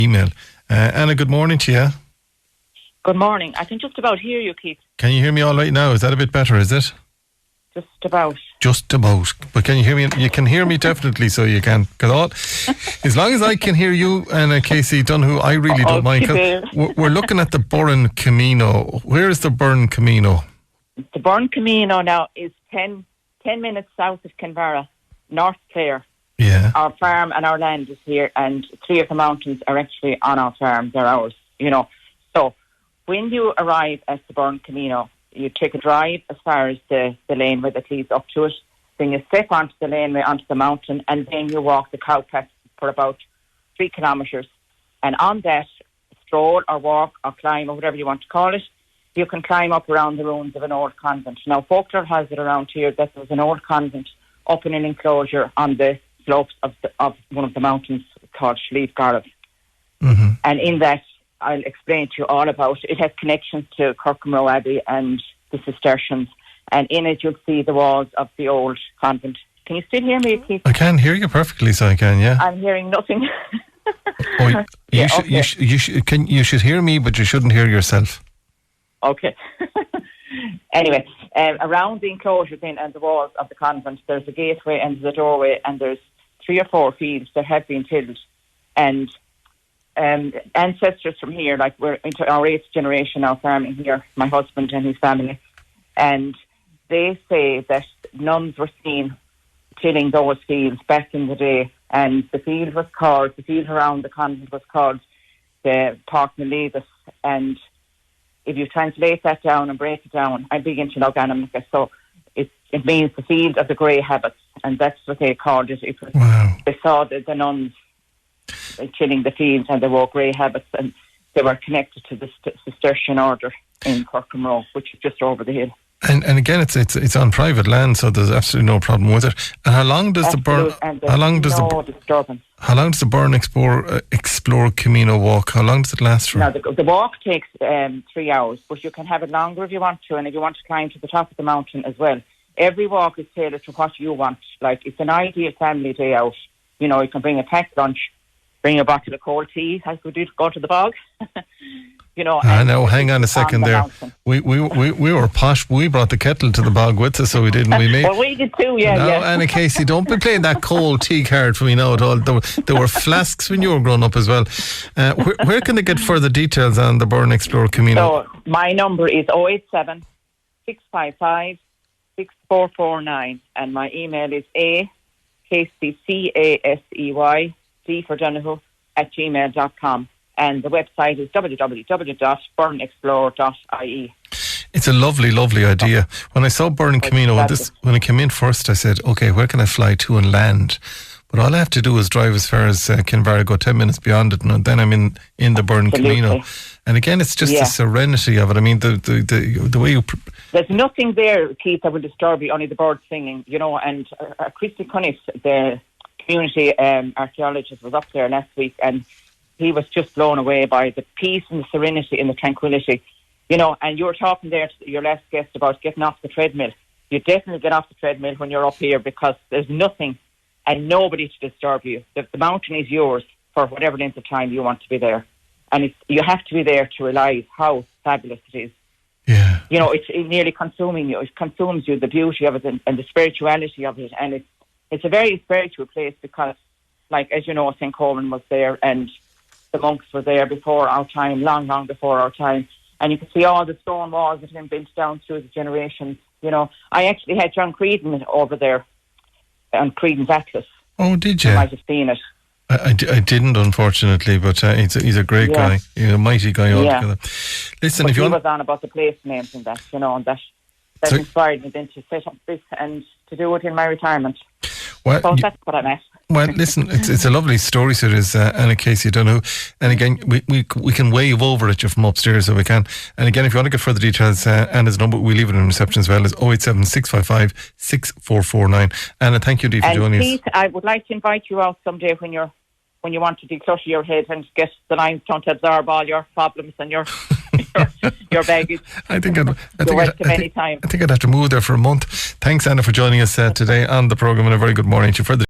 email. Anna, good morning to you. Good morning. I can just about hear you, Keith. Can you hear me all right now? Is that a bit better, is it? Just about. Just about. But can you hear me? You can hear me definitely, so you can. As long as I can hear you and Casey Donohue, I really don't mind. We're looking at the Burren Camino. Where is the Burren Camino? The Burren Camino now is 10 minutes south of Kinvara, North Clare. Yeah. Our farm and our land is here, and 3 of the mountains are actually on our farm. They're ours, So when you arrive at the Burren Camino, you take a drive as far as the laneway that leads up to it. Then you step onto the laneway, onto the mountain, and then you walk the cow path for about 3 kilometres. And on that, stroll or walk or climb or whatever you want to call it, you can climb up around the ruins of an old convent. Now, folklore has it around here that there was an old convent up in an enclosure on the slopes of one of the mountains called Slieve Gareth. Mm-hmm. And in that, I'll explain to you all about it. It has connections to Kirkham Abbey and the Cistercians, and in it you'll see the walls of the old convent. Can you still hear me, Keith? I can hear you perfectly, so I can, yeah. I'm hearing nothing. You should hear me, but you shouldn't hear yourself. Okay. Anyway, around the enclosure then and the walls of the convent, there's a gateway and there's a doorway, and there's 3 or 4 fields that have been tilled, and ancestors from here, like we're into our 8th generation now farming here, my husband and his family, and they say that nuns were seen tilling those fields back in the day, and the field around the convent was called the Park Malevis, and if you translate that down and break it down, I'm big into Loganamica, so it means the field of the grey habits, and that's what they called it. Wow. They saw the nuns tilling the fields, and they wore grey habits, and they were connected to the Cistercian order in Kirkham Row, which is just over the hill. And again, it's on private land, so there's absolutely no problem with it. And how long does the Burren? How long does the Burren Explore Camino walk? How long does it last for? Now the walk takes 3 hours, but you can have it longer if you want to, and if you want to climb to the top of the mountain as well. Every walk is tailored to what you want. Like, it's an ideal family day out. You can bring a packed lunch, bring a bottle of cold tea, as we do to go to the bog. I know. Hang on a second there. We were posh. We brought the kettle to the bog with us, so we didn't. Well, we did too. Yeah. No, yeah. Anna Casey, don't be playing that cold tea card for me now at all. There were flasks when you were growing up as well. Where can they get further details on the Burren Explorer Camino? So my number is 087 655 6449, and my email is KCCASEY D for Donohue @gmail.com. And the website is www.burnexplore.ie. It's a lovely, lovely idea. When I saw Burren Camino, when I came in first, I said, okay, where can I fly to and land? But all I have to do is drive as far as Kinvara, go 10 minutes beyond it, and then I'm in the Burren Camino. And again, it's just the serenity of it. I mean, the way you... There's nothing there, Keith, that will disturb you, only the birds singing, and Christy Cunniff, the community archaeologist, was up there last week, and he was just blown away by the peace and the serenity and the tranquility, and you were talking there to your last guest about getting off the treadmill. You definitely get off the treadmill when you're up here, because there's nothing and nobody to disturb you. The mountain is yours for whatever length of time you want to be there, and you have to be there to realise how fabulous it is. Yeah. It's nearly consuming you. It consumes you, the beauty of it and the spirituality of it, and it's a very spiritual place, because, like, as you know, St. Coleman was there, and the monks were there before our time, long, long before our time. And you can see all the stone walls that have been built down through the generations. I actually had John Creedon over there on Creedon's Atlas. Oh, did you? You might have seen it. I didn't, unfortunately, but he's a great guy. He's a mighty guy altogether. Listen, but he was on about the place names and that, and that inspired me then to set up this and to do it in my retirement. Well, so that's what I'm at. Well, listen, it's a lovely story, so it is, Anna Casey Donohue. And again, we can wave over at you from upstairs, so we can. And again, if you want to get further details, Anna's number, we leave it in reception as well, is 087 655 6449. Anna, thank you indeed for joining us. Keith, I would like to invite you out someday when you want to declutter your head and get the limestone to absorb all your problems and your your baggage. I think I'd have to move there for a month. Thanks, Anna, for joining us today on the programme, and a very good morning to you. Further